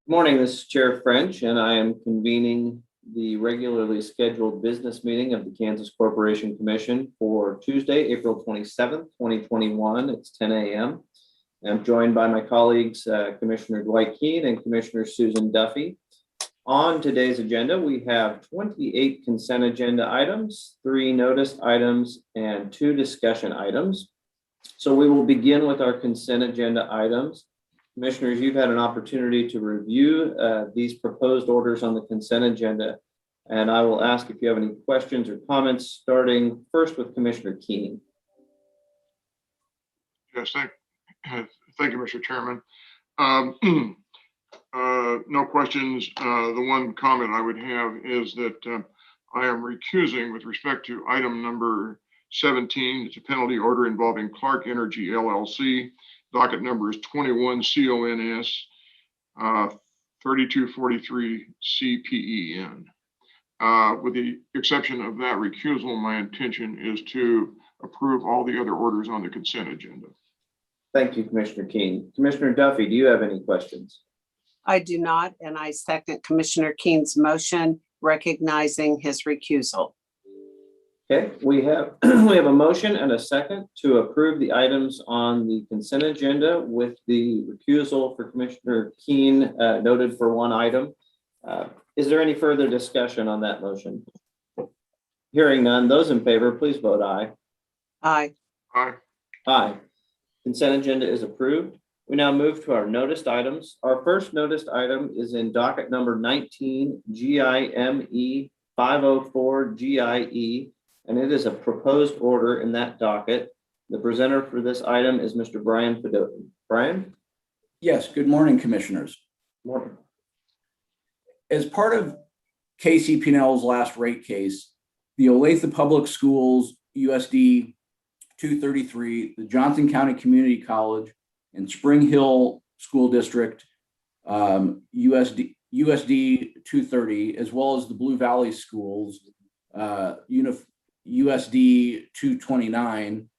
Good morning, this is Chair French, and I am convening the regularly scheduled business meeting of the Kansas Corporation Commission for Tuesday, April 27th, 2021. It's 10 a.m. I'm joined by my colleagues, Commissioner Dwight Keene and Commissioner Susan Duffy. On today's agenda, we have 28 consent agenda items, 3 notice items, and 2 discussion items. So we will begin with our consent agenda items. Commissioners, you've had an opportunity to review these proposed orders on the consent agenda, and I will ask if you have any questions or comments, starting first with Commissioner Keene. Yes, thank you, Mr. Chairman. No questions. The one comment I would have is that I am recusing with respect to item number 17. It's a penalty order involving Clark Energy LLC. Docket number is 21 CONS 3243 CPEN. With the exception of that recusal, my intention is to approve all the other orders on the consent agenda. Thank you, Commissioner Keene. Commissioner Duffy, do you have any questions? I do not, and I second Commissioner Keene's motion recognizing his recusal. Okay, we have a motion and a second to approve the items on the consent agenda with the recusal for Commissioner Keene noted for one item. Is there any further discussion on that motion? Hearing none, those in favor, please vote aye. Aye. Aye. Aye. Consent agenda is approved. We now move to our noticed items. Our first noticed item is in docket number 19 GIME 504 GIE, and it is a proposed order in that docket. The presenter for this item is Mr. Brian Fedotin. Brian? Yes, good morning, Commissioners. Morning. As part of KCP&L's last rate case, the Olathe Public Schools USD 233, the Johnson County Community College, and Spring Hill School District USD 230, as well as the Blue Valley Schools USD 229,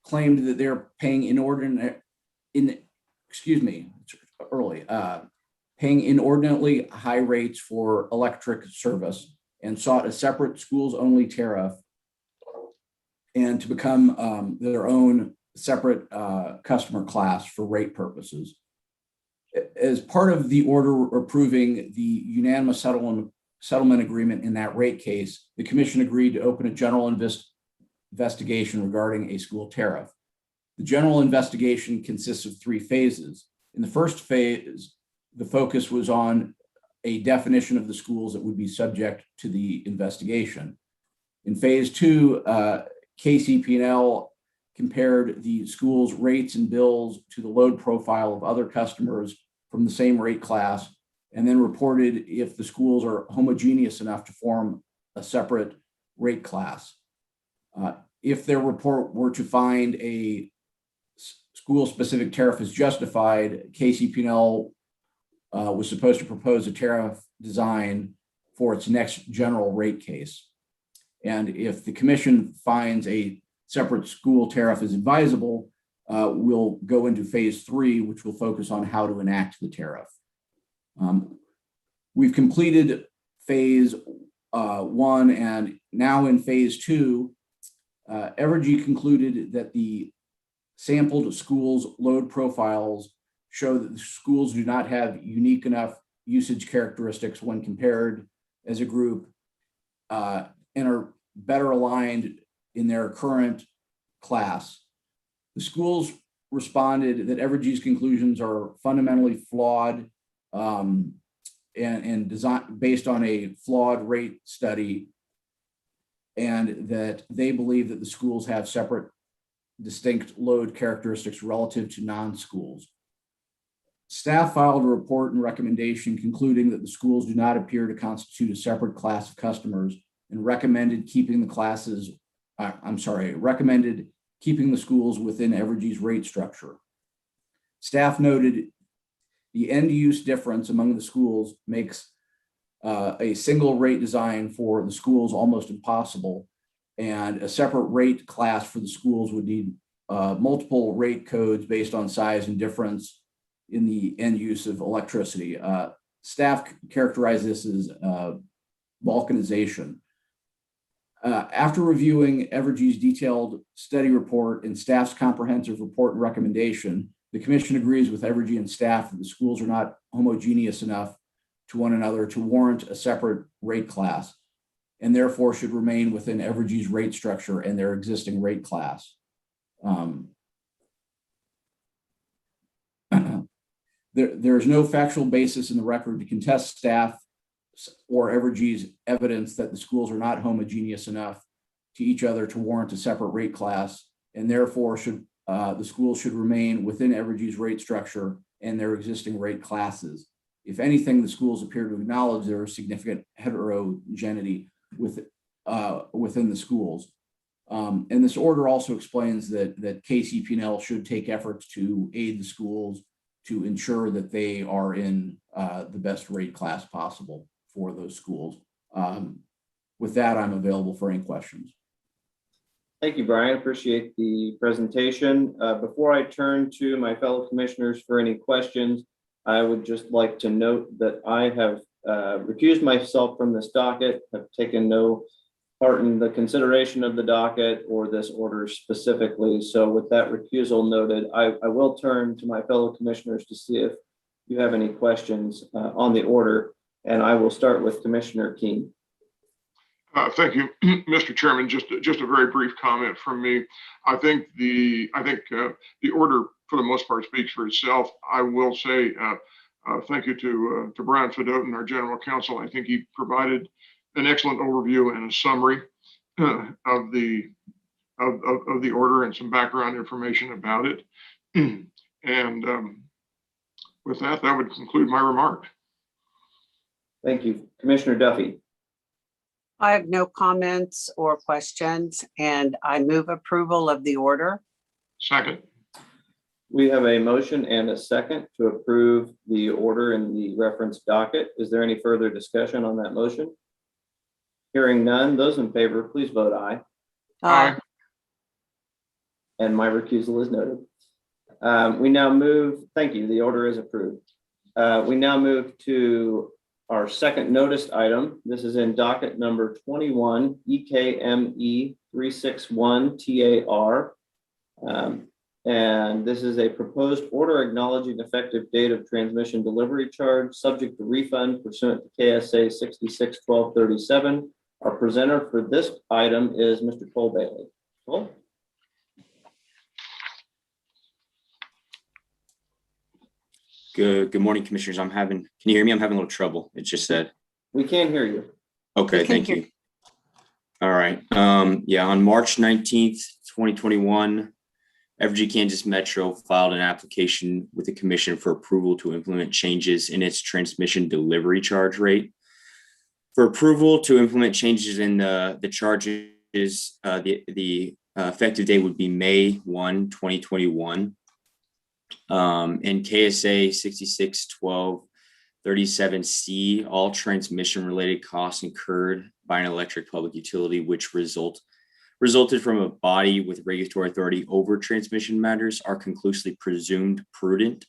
claimed that they're paying paying inordinately high rates for electric service and sought a separate schools only tariff and to become their own separate customer class for rate purposes. As part of the order approving the unanimous settlement agreement in that rate case, the commission agreed to open a general investigation regarding a school tariff. The general investigation consists of 3 phases. In the first phase, the focus was on a definition of the schools that would be subject to the investigation. In phase 2, KCP&L compared the school's rates and bills to the load profile of other customers from the same rate class, and then reported if the schools are homogeneous enough to form a separate rate class. If their report were to find a school-specific tariff is justified, KCP&L was supposed to propose a tariff design for its next general rate case. And if the commission finds a separate school tariff is advisable, we'll go into phase 3, which will focus on how to enact the tariff. We've completed phase 1, and now in phase 2, Evergy concluded that the sampled schools' load profiles show that the schools do not have unique enough usage characteristics when compared as a group and are better aligned in their current class. The schools responded that Evergy's conclusions are fundamentally flawed and designed based on a flawed rate study, and that they believe that the schools have separate distinct load characteristics relative to non-schools. Staff filed a report and recommendation concluding that the schools do not appear to constitute a separate class of customers and recommended keeping the schools within Evergy's rate structure. Staff noted the end use difference among the schools makes a single rate design for the schools almost impossible, and a separate rate class for the schools would need multiple rate codes based on size and difference in the end use of electricity. staff characterize this as balkanization. After reviewing Evergy's detailed study report and staff's comprehensive report and recommendation, the commission agrees with Evergy and staff that the schools are not homogeneous enough to one another to warrant a separate rate class, and therefore should remain within Evergy's rate structure and their existing rate class. There is no factual basis in the record to contest staff or Evergy's evidence that the schools are not homogeneous enough to each other to warrant a separate rate class, and therefore the schools should remain within Evergy's rate structure and their existing rate classes. If anything, the schools appear to acknowledge there is significant heterogeneity within the schools. And this order also explains that KCP&L should take efforts to aid the schools to ensure that they are in the best rate class possible for those schools. With that, I'm available for any questions. Thank you, Brian. Appreciate the presentation. Before I turn to my fellow commissioners for any questions, I would just like to note that I have recused myself from this docket, have taken no part in the consideration of the docket or this order specifically. So with that recusal noted, I will turn to my fellow commissioners to see if you have any questions on the order, and I will start with Commissioner Keen. Thank you, Mr. Chairman. Just a very brief comment from me. I think the order for the most part speaks for itself. I will say thank you to Brian Fedotin, our general counsel. I think he provided an excellent overview and a summary of the order and some background information about it. And with that would conclude my remarks. Thank you. Commissioner Duffy. I have no comments or questions, and I move approval of the order. Second. We have a motion and a second to approve the order in the reference docket. Is there any further discussion on that motion? Hearing none, those in favor, please vote aye. Aye. And my recusal is noted. We now move, thank you, the order is approved. We now move to our second noticed item. This is in docket number 21, EKME 361 TAR. And this is a proposed order acknowledging effective date of transmission delivery charge subject to refund pursuant to KSA 66-1237. Our presenter for this item is Mr. Cole Bailey. Cole? Good morning, commissioners. Can you hear me? I'm having a little trouble. It just said. We can hear you. Okay, thank you. All right. Yeah, on March 19th, 2021, Evergy Kansas Metro filed an application with the commission for approval to implement changes in its transmission delivery charge rate. For approval to implement changes in the charges, the effective date would be May 1, 2021. In KSA 66-1237C, all transmission related costs incurred by an electric public utility which resulted from a body with regulatory authority over transmission matters are conclusively presumed prudent.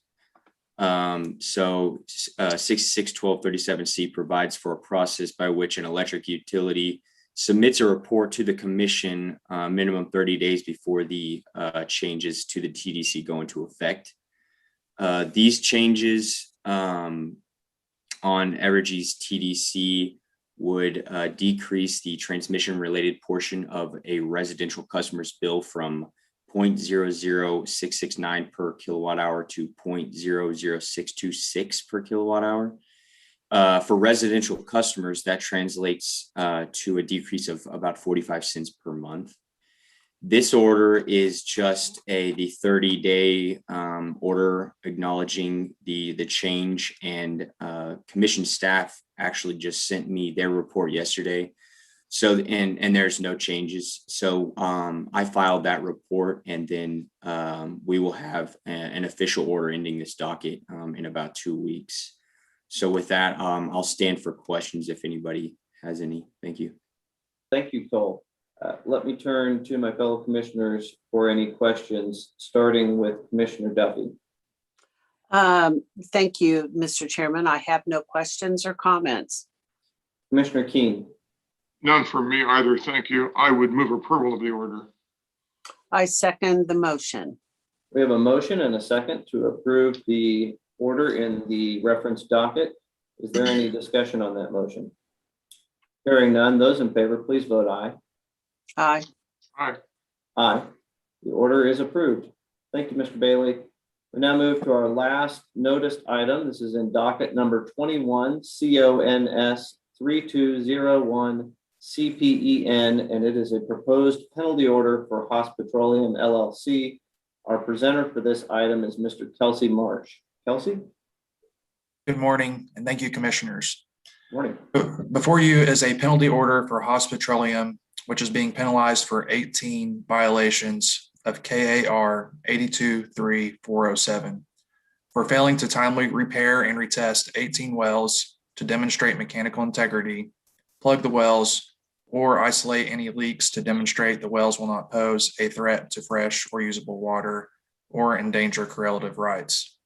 So 66-1237C provides for a process by which an electric utility submits a report to the commission minimum 30 days before the changes to the TDC go into effect. These changes on Evergy's TDC would decrease the transmission related portion of a residential customer's bill from 0.00669 per kilowatt hour to 0.00626 per kilowatt hour. For residential customers, that translates to a decrease of about 45 cents per month. This order is just the 30-day order acknowledging the change, and commission staff actually just sent me their report yesterday. So, and there's no changes. So I filed that report, and then we will have an official order ending this docket in about 2 weeks. So with that, I'll stand for questions if anybody has any. Thank you. Thank you, Cole. Let me turn to my fellow commissioners for any questions, starting with Commissioner Duffy. Thank you, Mr. Chairman. I have no questions or comments. Commissioner Keen, None for me either, thank you. I would move approval of the order. I second the motion. we have a motion and a second to approve the order in the reference docket. Is there any discussion on that motion? Hearing none, those in favor, please vote aye. Aye. Aye. Aye. The order is approved. Thank you, Mr. Bailey. We now move to our last noticed item. This is in docket number 21, CONS 3201 CPEN, and it is a proposed penalty order for Haas Petroleum LLC. Our presenter for this item is Mr. Kelsey Marsh. Kelsey? Good morning, and thank you, Commissioners. Morning. Before you is a penalty order for Haas Petroleum, which is being penalized for 18 violations of KAR 823407 for failing to timely repair and retest 18 wells to demonstrate mechanical integrity, plug the wells, or isolate any leaks to demonstrate the wells will not pose a threat to fresh or usable water or endanger correlative rights.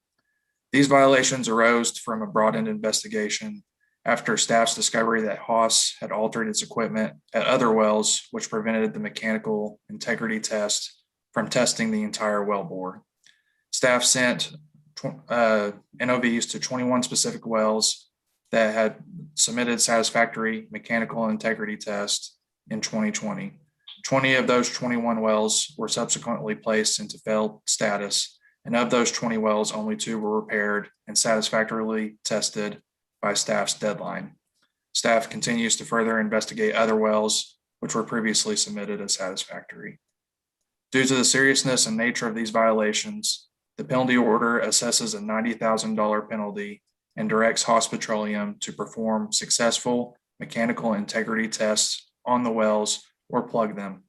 These violations arose from a broadened investigation after staff's discovery that Haas had altered its equipment at other wells, which prevented the mechanical integrity test from testing the entire wellbore. Staff sent NOVs to 21 specific wells that had submitted satisfactory mechanical integrity tests in 2020. 20 of those 21 wells were subsequently placed into failed status, and of those 20 wells, only 2 were repaired and satisfactorily tested by staff's deadline. Staff continues to further investigate other wells which were previously submitted as satisfactory. Due to the seriousness and nature of these violations, the penalty order assesses a $90,000 penalty and directs Haas Petroleum to perform successful mechanical integrity tests on the wells or plug them.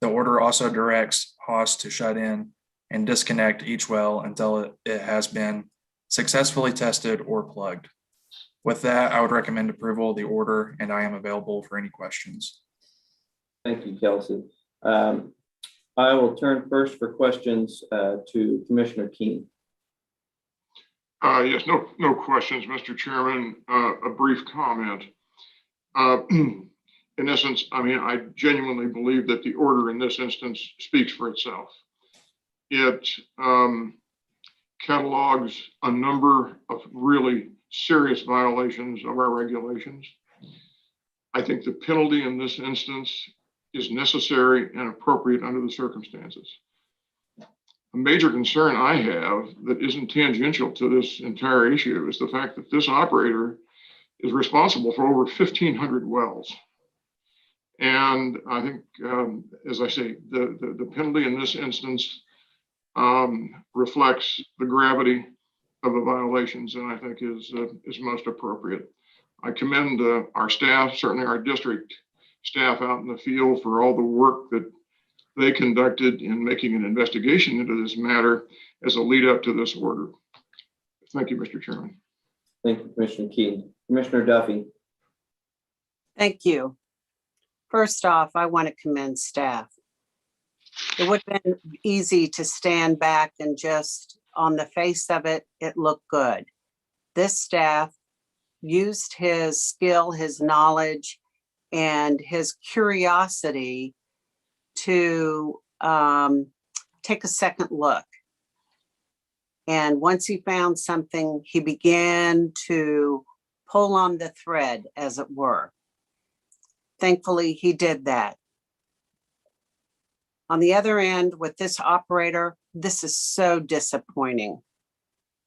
The order also directs Haas to shut in and disconnect each well until it has been successfully tested or plugged. With that, I would recommend approval of the order, and I am available for any questions. Thank you, Kelsey. I will turn first for questions to Commissioner Keen. Yes, no questions, Mr. Chairman. A brief comment. In essence, I mean, I genuinely believe that the order in this instance speaks for itself. It catalogs a number of really serious violations of our regulations. I think the penalty in this instance is necessary and appropriate under the circumstances. A major concern I have that isn't tangential to this entire issue is the fact that this operator is responsible for over 1,500 wells. And I think, as I say, the penalty in this instance reflects the gravity of the violations, and I think is most appropriate. I commend our staff, certainly our district staff out in the field, for all the work that they conducted in making an investigation into this matter as a lead up to this order. Thank you, Mr. Chairman. Thank you, Commissioner Keen. Commissioner Duffy. Thank you. First off, I want to commend staff. It would have been easy to stand back and just on the face of it, it looked good. This staff used his skill, his knowledge, and his curiosity to take a second look. And once he found something, he began to pull on the thread, as it were. Thankfully, he did that. On the other end, with this operator, this is so disappointing.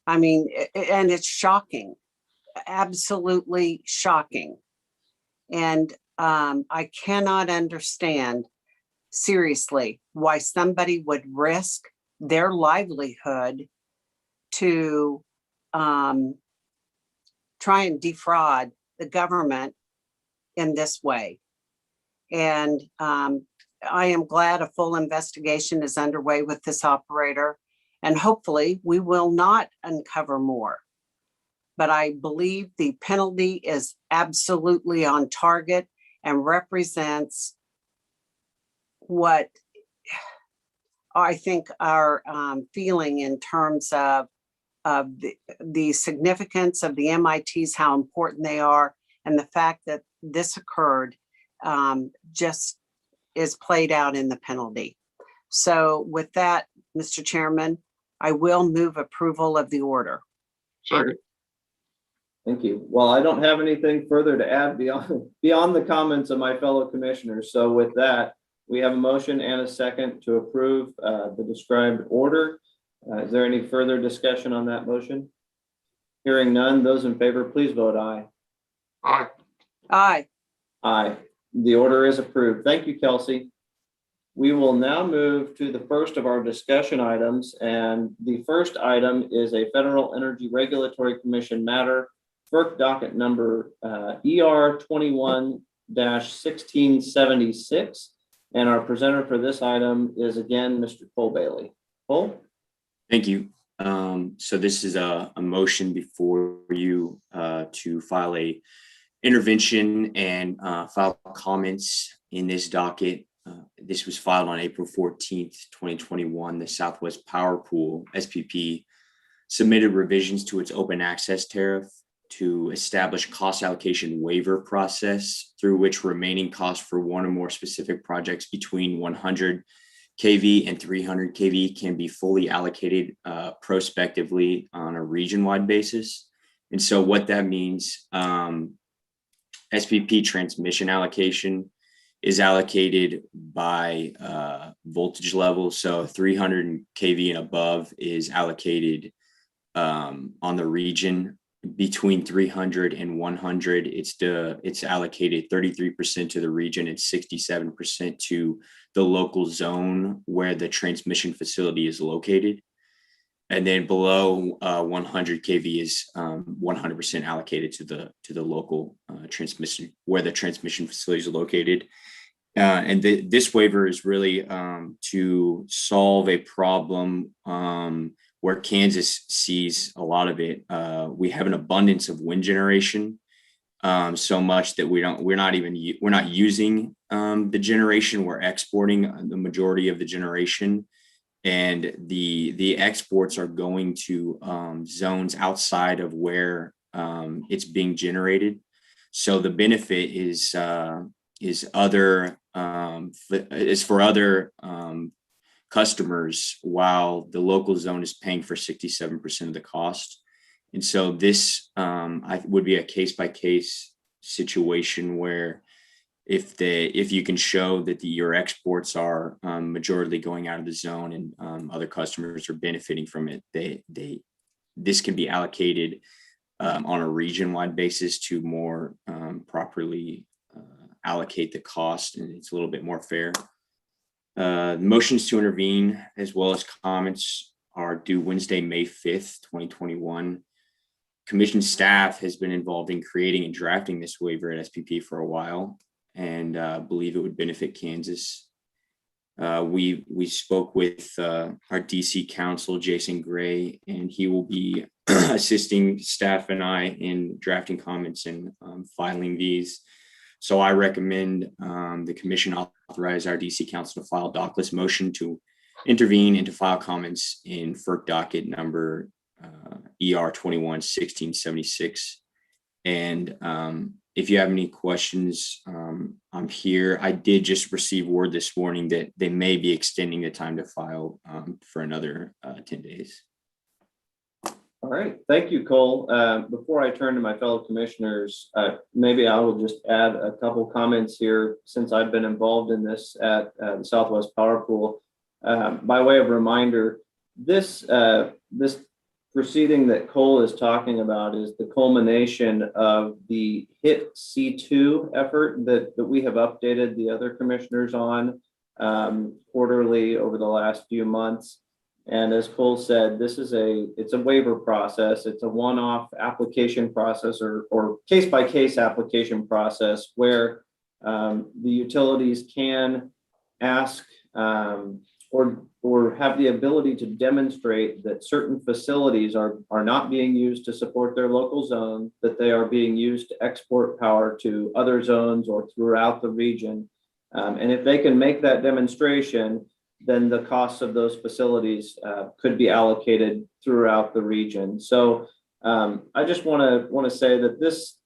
I mean, and it's shocking, absolutely shocking. And I cannot understand, seriously, why somebody would risk their livelihood to try and defraud the government in this way. And I am glad a full investigation is underway with this operator, and hopefully we will not uncover more. But I believe the penalty is absolutely on target and represents what I think our feeling in terms of of the significance of the MITs, how important they are, and the fact that this occurred just is played out in the penalty. So with that, Mr. Chairman, I will move approval of the order. Second. Thank you. Well, I don't have anything further to add beyond the comments of my fellow commissioners. So with that, we have a motion and a second to approve the described order. Is there any further discussion on that motion? Hearing none, those in favor, please vote aye. Aye. Aye. Aye. The order is approved. Thank you, Kelsey. We will now move to the first of our discussion items, and the first item is a Federal Energy Regulatory Commission matter, FERC docket number ER 21-1676. And our presenter for this item is again Mr. Cole Bailey. Cole? Thank you. So this is a motion before you to file a intervention and file comments in this docket. This was filed on April 14th, 2021. The Southwest Power Pool, SPP, submitted revisions to its open access tariff to establish cost allocation waiver process through which remaining costs for one or more specific projects between 100 kV and 300 kV can be fully allocated prospectively on a region-wide basis. And so what that means, SPP transmission allocation is allocated by voltage level. So 300 kV and above is allocated on the region. Between 300 and 100, it's allocated 33% to the region and 67% to the local zone where the transmission facility is located. And then below 100 kV is 100% allocated to the local transmission where the transmission facility is located. And this waiver is really to solve a problem where Kansas sees a lot of it. We have an abundance of wind generation, so much that we're not using the generation. We're exporting the majority of the generation, and the exports are going to zones outside of where it's being generated. So the benefit is for other customers, while the local zone is paying for 67% of the cost. And so this would be a case-by-case situation where if you can show that your exports are majorly going out of the zone and other customers are benefiting from it, this can be allocated on a region-wide basis to more properly allocate the cost, and it's a little bit more fair. Motions to intervene as well as comments are due Wednesday, May 5th, 2021. Commission staff has been involved in creating and drafting this waiver at SPP for a while, and believe it would benefit Kansas. We spoke with our DC counsel, Jason Gray, and he will be assisting staff and I in drafting comments and filing these. So I recommend the commission authorize our DC counsel to file a dockless motion to intervene and to file comments in FERC docket number ER 21-1676. And if you have any questions, I'm here. I did just receive word this morning that they may be extending the time to file for another 10 days. All right, thank you, Cole. Before I turn to my fellow commissioners, maybe I will just add a couple comments here since I've been involved in this at the Southwest Power Pool. By way of reminder, this proceeding that Cole is talking about is the culmination of the HIT C2 effort that we have updated the other commissioners on quarterly over the last few months. And as Cole said, it's a waiver process. It's a one-off application process or case-by-case application process where the utilities can ask or have the ability to demonstrate that certain facilities are not being used to support their local zone, that they are being used to export power to other zones or throughout the region. And if they can make that demonstration, then the costs of those facilities could be allocated throughout the region. So I just want to say that this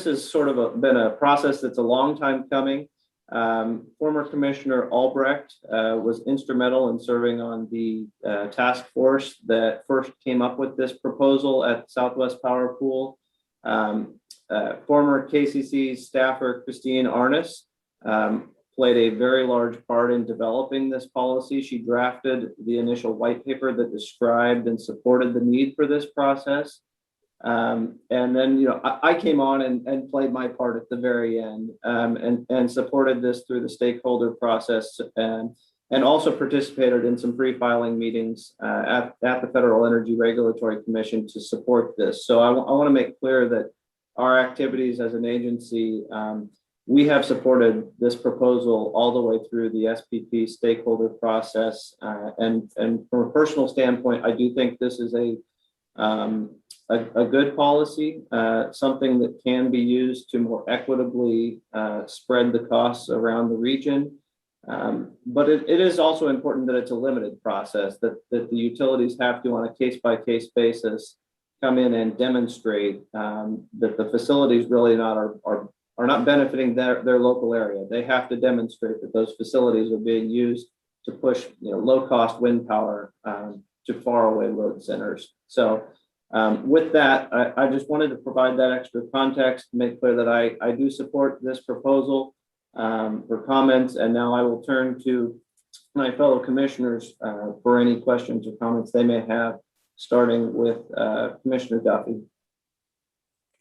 has sort of been a process that's a long time coming. Former Commissioner Albrecht was instrumental in serving on the task force that first came up with this proposal at Southwest Power Pool. Former KCC staffer Christine Arnis played a very large part in developing this policy. She drafted the initial white paper that described and supported the need for this process. And then, you know, I came on and played my part at the very end, and supported this through the stakeholder process, and also participated in some pre-filing meetings at the Federal Energy Regulatory Commission to support this. So I want to make clear that our activities as an agency, we have supported this proposal all the way through the SPP stakeholder process. And from a personal standpoint, I do think this is a good policy, something that can be used to more equitably spread the costs around the region. But it is also important that it's a limited process, that the utilities have to, on a case-by-case basis, come in and demonstrate that the facilities really are not benefiting their local area. They have to demonstrate that those facilities are being used to push, you know, low-cost wind power to faraway load centers. So with that, I just wanted to provide that extra context to make clear that I do support this proposal for comments. And now I will turn to my fellow commissioners for any questions or comments they may have, starting with Commissioner Duffy.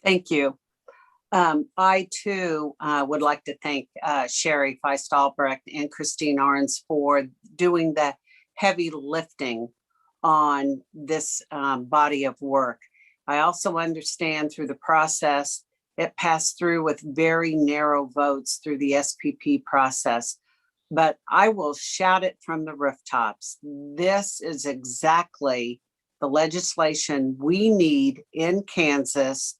Thank you. I too would like to thank Sherry Feist Albrecht and Christine Arns for doing the heavy lifting on this body of work. I also understand through the process, it passed through with very narrow votes through the SPP process, but I will shout it from the rooftops. This is exactly the legislation we need in Kansas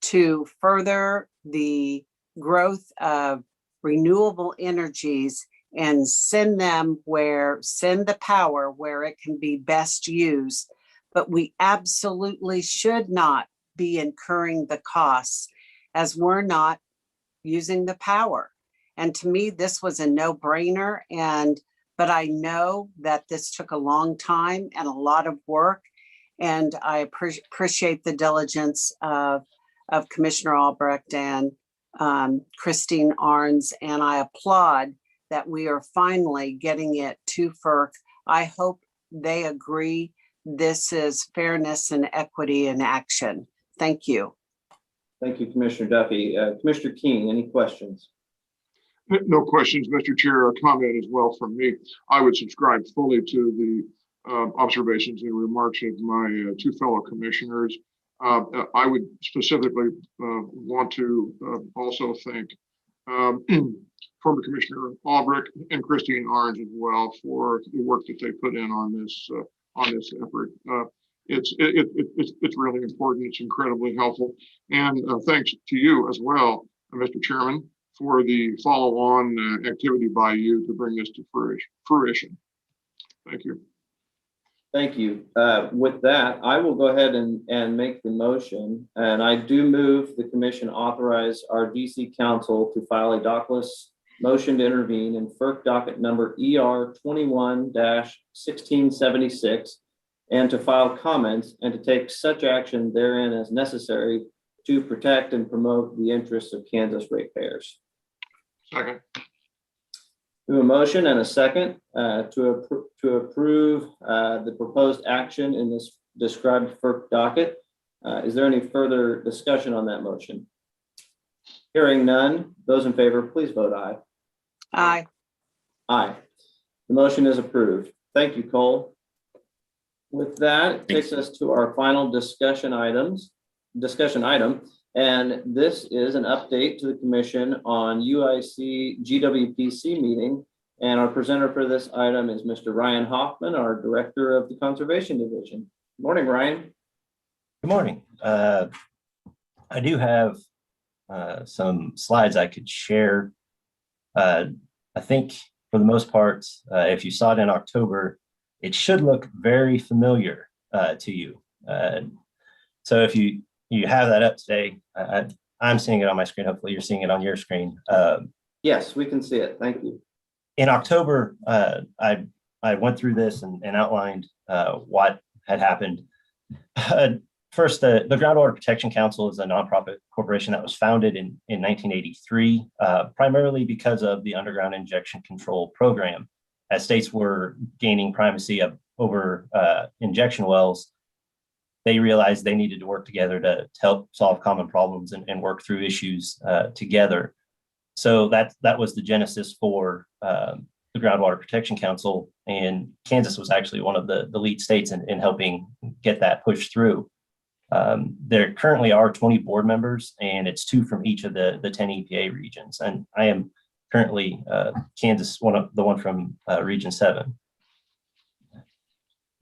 to further the growth of renewable energies and send the power where it can be best used. But we absolutely should not be incurring the costs as we're not using the power. And to me, this was a no-brainer. But I know that this took a long time and a lot of work. And I appreciate the diligence of Commissioner Albrecht and Christine Arns, and I applaud that we are finally getting it to FERC. I hope they agree this is fairness and equity in action. Thank you. Thank you, Commissioner Duffy. Commissioner King, any questions? No questions, Mr. Chair. A comment as well from me. I would subscribe fully to the observations and remarks of my two fellow commissioners. I would specifically want to also thank former Commissioner Albrecht and Christine Arns as well for the work that they put in on this effort. It's really important. It's incredibly helpful, and thanks to you as well, Mr. Chairman, for the follow-on activity by you to bring this to fruition. Thank you. Thank you. With that, I will go ahead and make the motion. And I do move the commission authorize our DC council to file a dockless motion to intervene in FERC docket number ER 21-1676 and to file comments and to take such action therein as necessary to protect and promote the interests of Kansas ratepayers. Second. We have a motion and a second to approve the proposed action in this described FERC docket. Is there any further discussion on that motion? Hearing none, those in favor, please vote aye. Aye. Aye. The motion is approved. Thank you, Cole. With that, it takes us to our final discussion item. And this is an update to the commission on UIC GWPC meeting. And our presenter for this item is Mr. Ryan Hoffman, our Director of the Conservation Division. Good morning, Ryan. Good morning. I do have some slides I could share. I think for the most part, if you saw it in October, it should look very familiar to you. So if you have that up today, I'm seeing it on my screen. Hopefully you're seeing it on your screen. Yes, we can see it. Thank you. In October, I went through this and outlined what had happened. First, the Groundwater Protection Council is a nonprofit corporation that was founded in 1983, primarily because of the underground injection control program. As states were gaining primacy over injection wells, they realized they needed to work together to help solve common problems and work through issues together. So that was the genesis for the Groundwater Protection Council, and Kansas was actually one of the lead states in helping get that pushed through. There currently are 20 board members, and it's 2 from each of the 10 EPA regions. And I am currently Kansas, the one from Region 7.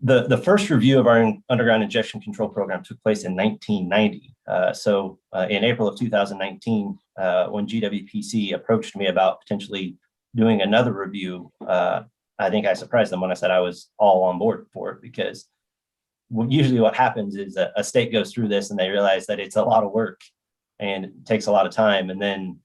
The first review of our underground injection control program took place in 1990. So in April of 2019, when GWPC approached me about potentially doing another review, I think I surprised them when I said I was all on board for it, because usually what happens is a state goes through this and they realize that it's a lot of work and it takes a lot of time, and then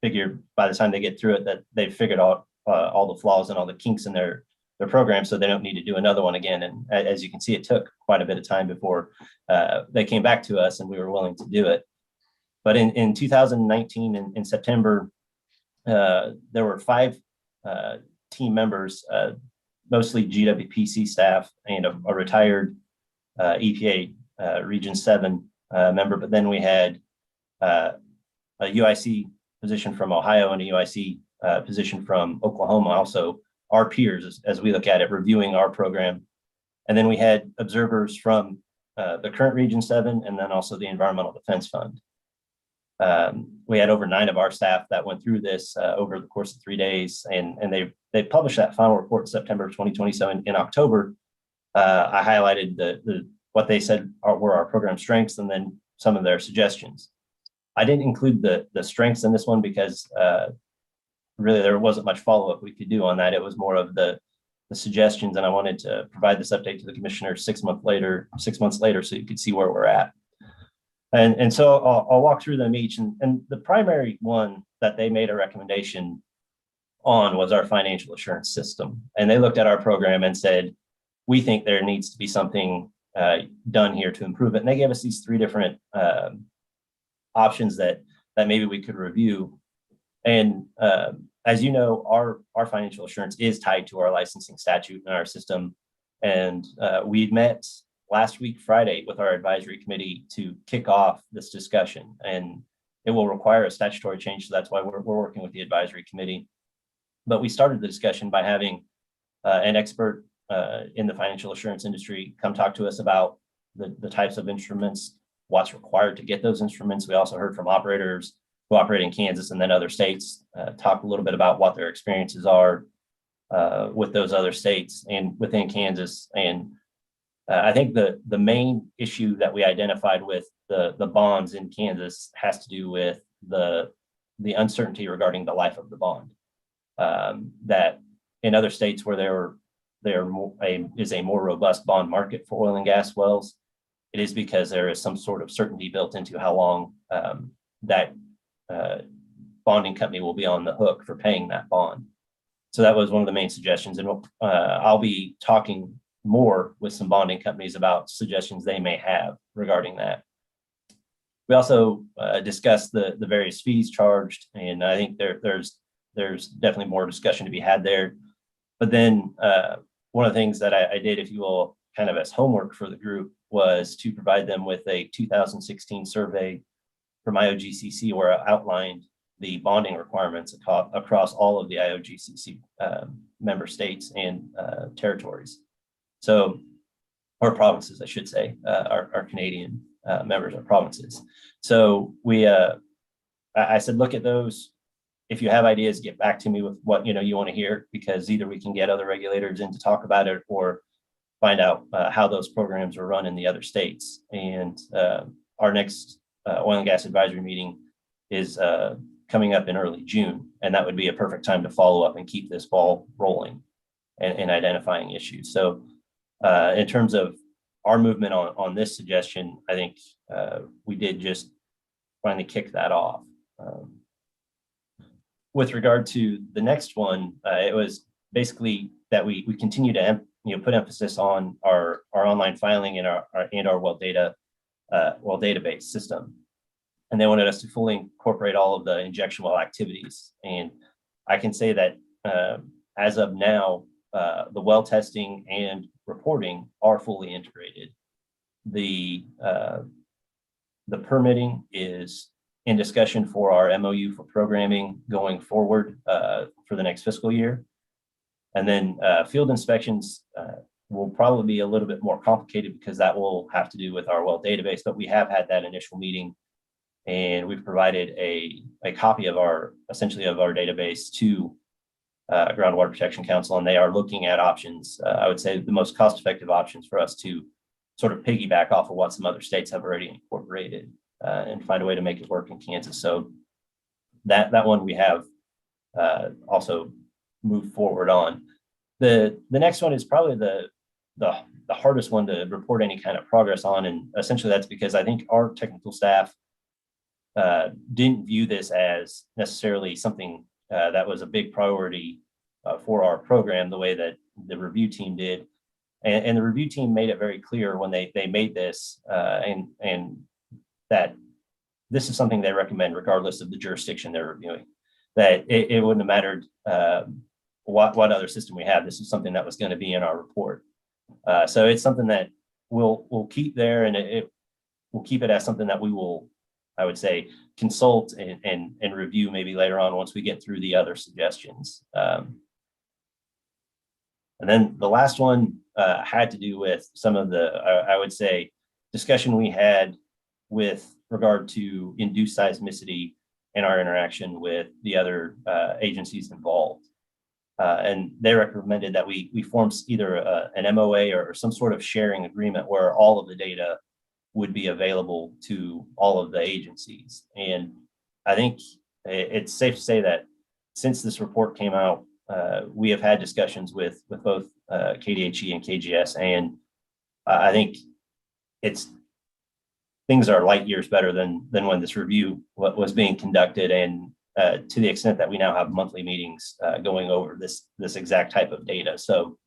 figure by the time they get through it that they've figured out all the flaws and all the kinks in their program, so they don't need to do another one again. And as you can see, it took quite a bit of time before they came back to us and we were willing to do it. But in 2019, in September, there were 5 team members, mostly GWPC staff and a retired EPA Region 7 member. But then we had a UIC position from Ohio and a UIC position from Oklahoma, also our peers, as we look at it, reviewing our program. And then we had observers from the current Region 7 and then also the Environmental Defense Fund. We had over 9 of our staff that went through this over the course of 3 days, and they published that final report in September of 2027. In October, I highlighted what they said were our program strengths and then some of their suggestions. I didn't include the strengths in this one because really there wasn't much follow-up we could do on that. It was more of the suggestions, and I wanted to provide this update to the commissioner 6 months later, so you could see where we're at. And so I'll walk through them each. And the primary one that they made a recommendation on was our financial assurance system. And they looked at our program and said, we think there needs to be something done here to improve it. And they gave us these 3 different options that maybe we could review. And as you know, our financial assurance is tied to our licensing statute and our system. And we met last week, Friday, with our advisory committee to kick off this discussion. And it will require a statutory change. So that's why we're working with the advisory committee. But we started the discussion by having an expert in the financial assurance industry come talk to us about the types of instruments, what's required to get those instruments. We also heard from operators who operate in Kansas and then other states, talk a little bit about what their experiences are with those other states and within Kansas. And I think the main issue that we identified with the bonds in Kansas has to do with the uncertainty regarding the life of the bond. That in other states where there is a more robust bond market for oil and gas wells, it is because there is some sort of certainty built into how long that bonding company will be on the hook for paying that bond. So that was one of the main suggestions. And I'll be talking more with some bonding companies about suggestions they may have regarding that. We also discussed the various fees charged, and I think there's definitely more discussion to be had there. But then one of the things that I did, if you will, kind of as homework for the group, was to provide them with a 2016 survey from IOGCC where I outlined the bonding requirements across all of the IOGCC member states and territories. So, or provinces, I should say, our Canadian members are provinces. So I said, look at those. If you have ideas, get back to me with what you want to hear, because either we can get other regulators in to talk about it or find out how those programs are run in the other states. And our next oil and gas advisory meeting is coming up in early June. And that would be a perfect time to follow up and keep this ball rolling and identifying issues. So in terms of our movement on this suggestion, I think we did just finally kick that off. With regard to the next one, it was basically that we continue to put emphasis on our online filing and our well database system. And they wanted us to fully incorporate all of the injection well activities. And I can say that as of now, the well testing and reporting are fully integrated. The permitting is in discussion for our MOU for programming going forward for the next fiscal year. And then field inspections will probably be a little bit more complicated because that will have to do with our well database, but we have had that initial meeting and we've provided a copy of essentially of our database to Groundwater Protection Council, and they are looking at options. I would say the most cost-effective options for us to sort of piggyback off of what some other states have already incorporated and find a way to make it work in Kansas. So that one we have also moved forward on. The next one is probably the hardest one to report any kind of progress on, and essentially that's because I think our technical staff didn't view this as necessarily something that was a big priority for our program the way that the review team did. And the review team made it very clear when they made this and that this is something they recommend regardless of the jurisdiction they're reviewing, that it wouldn't have mattered what other system we have. This is something that was going to be in our report. So it's something that we'll keep there, and we'll keep it as something that we will, I would say, consult and review maybe later on once we get through the other suggestions. And then the last one had to do with some of the, I would say, discussion we had with regard to induced seismicity and our interaction with the other agencies involved. And they recommended that we form either an MOA or some sort of sharing agreement where all of the data would be available to all of the agencies. And I think it's safe to say that since this report came out, we have had discussions with both KDHE and KGS, and I think things are light years better than when this review was being conducted, and to the extent that we now have monthly meetings going over this exact type of data. So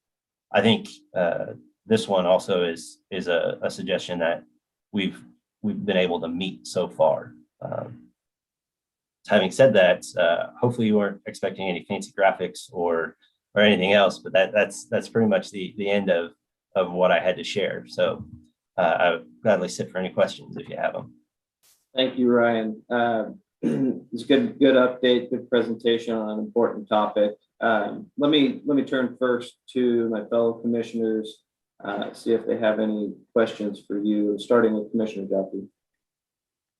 I think this one also is a suggestion that we've been able to meet so far. Having said that, hopefully you weren't expecting any fancy graphics or anything else, but that's pretty much the end of what I had to share. So I would gladly sit for any questions if you have them. Thank you, Ryan. It's a good update, good presentation on an important topic. Let me turn first to my fellow commissioners, see if they have any questions for you, starting with Commissioner Duffy.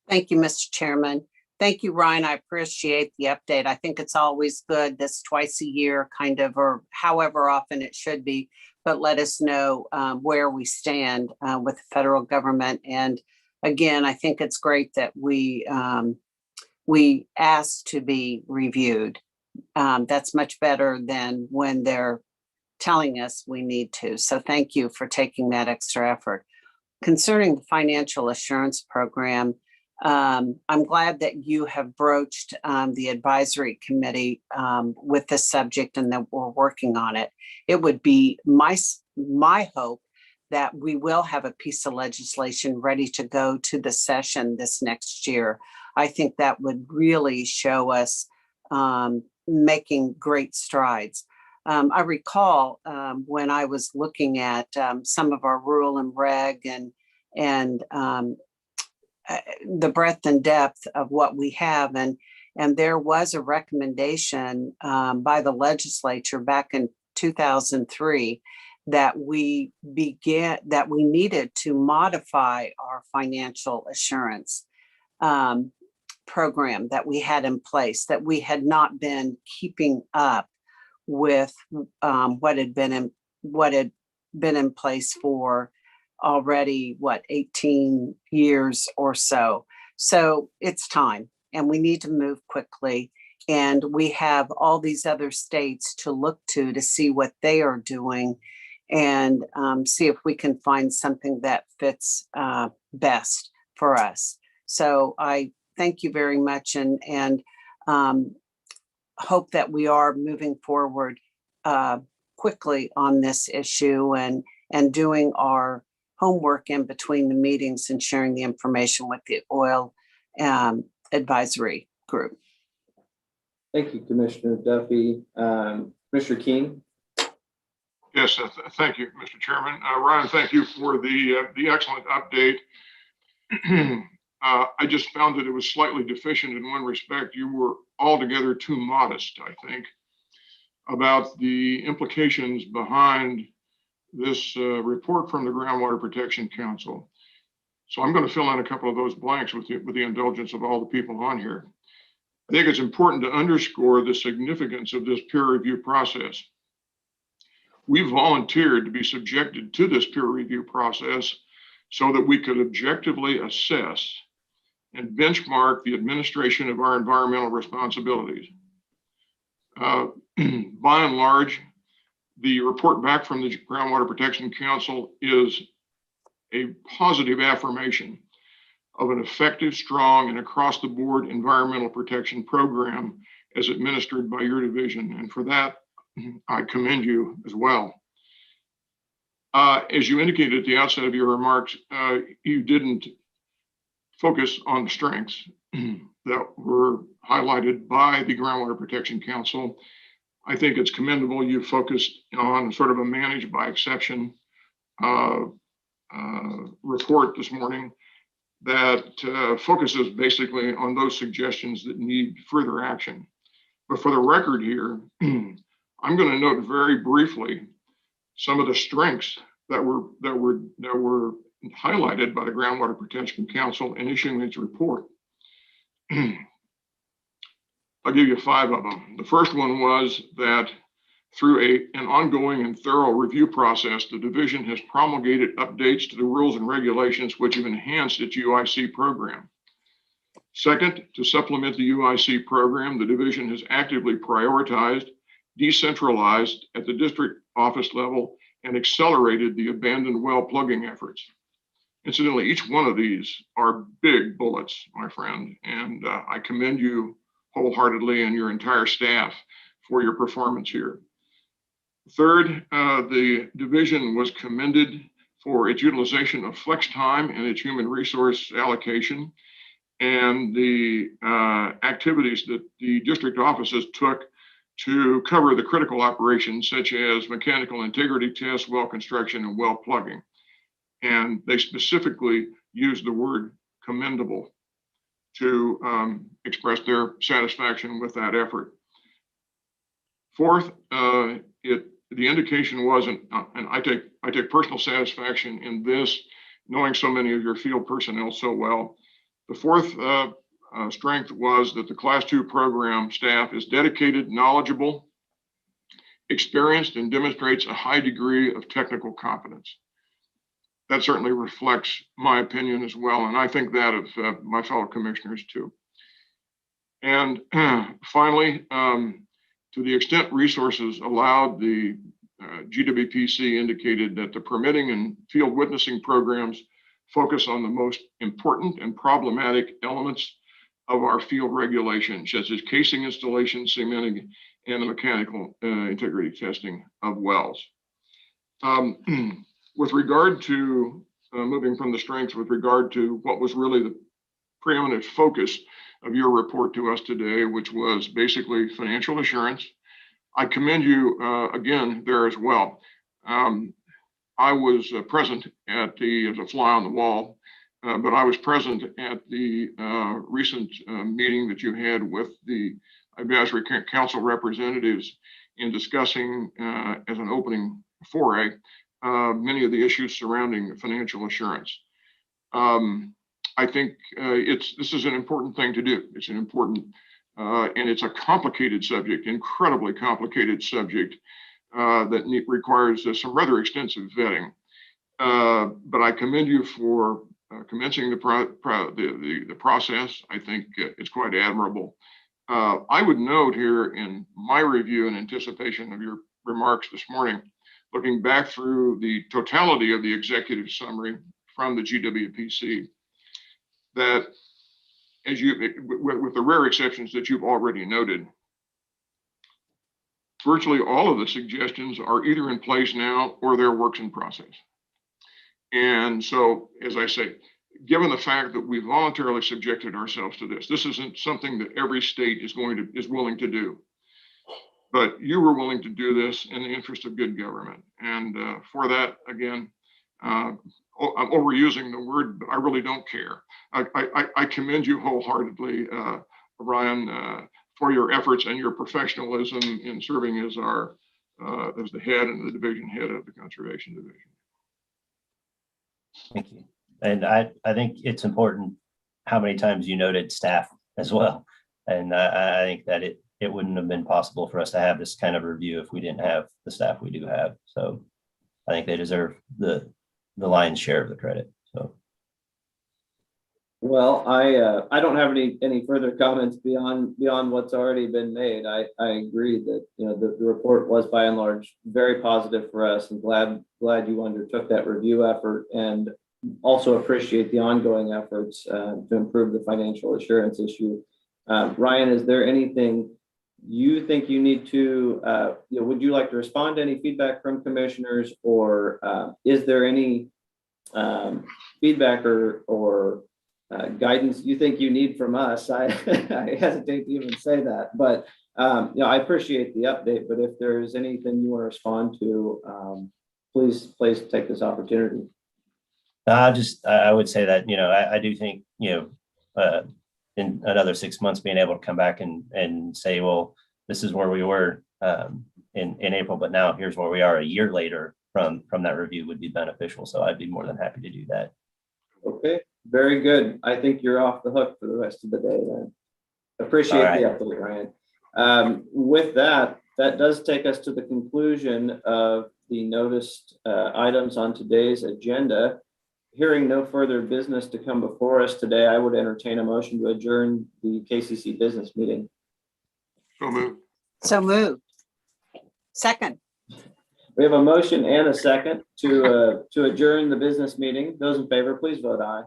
Thank you, Mr. Chairman. Thank you, Ryan. I appreciate the update. I think it's always good this twice a year kind of, or however often it should be, but let us know where we stand with the federal government. And again, I think it's great that we ask to be reviewed. That's much better than when they're telling us we need to. So thank you for taking that extra effort. Concerning the financial assurance program, I'm glad that you have broached the advisory committee with this subject and that we're working on it. It would be my hope that we will have a piece of legislation ready to go to the session this next year. I think that would really show us making great strides. I recall when I was looking at some of our rule and reg and the breadth and depth of what we have. And there was a recommendation by the legislature back in 2003 that we needed to modify our financial assurance program that we had in place, that we had not been keeping up with what had been in place for already 18 years or so. So it's time, and we need to move quickly. And we have all these other states to look to see what they are doing and see if we can find something that fits best for us. So I thank you very much and hope that we are moving forward quickly on this issue and doing our homework in between the meetings and sharing the information with the oil advisory group. Thank you, Commissioner Duffy. Commissioner Keen? Yes, thank you, Mr. Chairman. Ryan, thank you for the excellent update. I just found that it was slightly deficient in one respect. You were altogether too modest, I think, about the implications behind this report from the Groundwater Protection Council. So I'm going to fill in a couple of those blanks with the indulgence of all the people on here. I think it's important to underscore the significance of this peer review process. We volunteered to be subjected to this peer review process so that we could objectively assess and benchmark the administration of our environmental responsibilities. By and large, the report back from the Groundwater Protection Council is a positive affirmation of an effective, strong, and across-the-board environmental protection program as administered by your division. And for that, I commend you as well. As you indicated at the outset of your remarks, you didn't focus on the strengths that were highlighted by the Groundwater Protection Council. I think it's commendable you focused on sort of a managed by exception report this morning that focuses basically on those suggestions that need further action. But for the record here, I'm going to note very briefly some of the strengths that were highlighted by the Groundwater Protection Council in issuing its report. I'll give you 5 of them. The first one was that through an ongoing and thorough review process, the division has promulgated updates to the rules and regulations which have enhanced its UIC program. Second, to supplement the UIC program, the division has actively prioritized, decentralized at the district office level, and accelerated the abandoned well plugging efforts. Incidentally, each one of these are big bullets, my friend, and I commend you wholeheartedly and your entire staff for your performance here. Third, the division was commended for its utilization of flex time and its human resource allocation and the activities that the district offices took to cover the critical operations such as mechanical integrity tests, well construction, and well plugging. And they specifically used the word commendable to express their satisfaction with that effort. Fourth, the indication was, and I take personal satisfaction in this, knowing so many of your field personnel so well. The fourth strength was that the Class 2 program staff is dedicated, knowledgeable, experienced, and demonstrates a high degree of technical competence. That certainly reflects my opinion as well, and I think that of my fellow commissioners too. And finally, to the extent resources allowed, the GWPC indicated that the permitting and field witnessing programs focus on the most important and problematic elements of our field regulations, such as casing installation, cementing, and the mechanical integrity testing of wells. With regard to moving from the strengths, with regard to what was really the preeminent focus of your report to us today, which was basically financial assurance, I commend you again there as well. I was present at as a fly on the wall, but I was present at the recent meeting that you had with the advisory council representatives in discussing as an opening foray many of the issues surrounding financial assurance. I think this is an important thing to do. It's an important and it's a complicated subject, incredibly complicated subject that requires some rather extensive vetting. But I commend you for commencing the process. I think it's quite admirable. I would note here in my review in anticipation of your remarks this morning, looking back through the totality of the executive summary from the GWPC, that as you, with the rare exceptions that you've already noted, virtually all of the suggestions are either in place now or they're works in process. And so, as I say, given the fact that we voluntarily subjected ourselves to this, this isn't something that every state is willing to do. But you were willing to do this in the interest of good government. And for that, again, I'm overusing the word, but I really don't care. I commend you wholeheartedly, Brian, for your efforts and your professionalism in serving as as the head and the division head of the Conservation Division. Thank you. And I think it's important how many times you noted staff as well. And I think that it wouldn't have been possible for us to have this kind of review if we didn't have the staff we do have. So I think they deserve the lion's share of the credit. So. Well, I don't have any further comments beyond what's already been made. I agree that, you know, the report was by and large very positive for us, and glad you undertook that review effort, and also appreciate the ongoing efforts to improve the financial assurance issue. Ryan, is there anything you think you need to, would you like to respond to any feedback from commissioners, or is there any feedback or guidance you think you need from us? I hesitate to even say that, but I appreciate the update. But if there's anything you want to respond to, please take this opportunity. I would say that, I do think, in another 6 months, being able to come back and say, well, this is where we were in April, but now here's where we are a year later from that review would be beneficial. So I'd be more than happy to do that. Okay, very good. I think you're off the hook for the rest of the day then. Appreciate the update, Ryan. With that does take us to the conclusion of the noticed items on today's agenda. Hearing no further business to come before us today, I would entertain a motion to adjourn the KCC business meeting. So moved. Second. We have a motion and a second to adjourn the business meeting. Those in favor, please vote aye.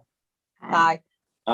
Aye.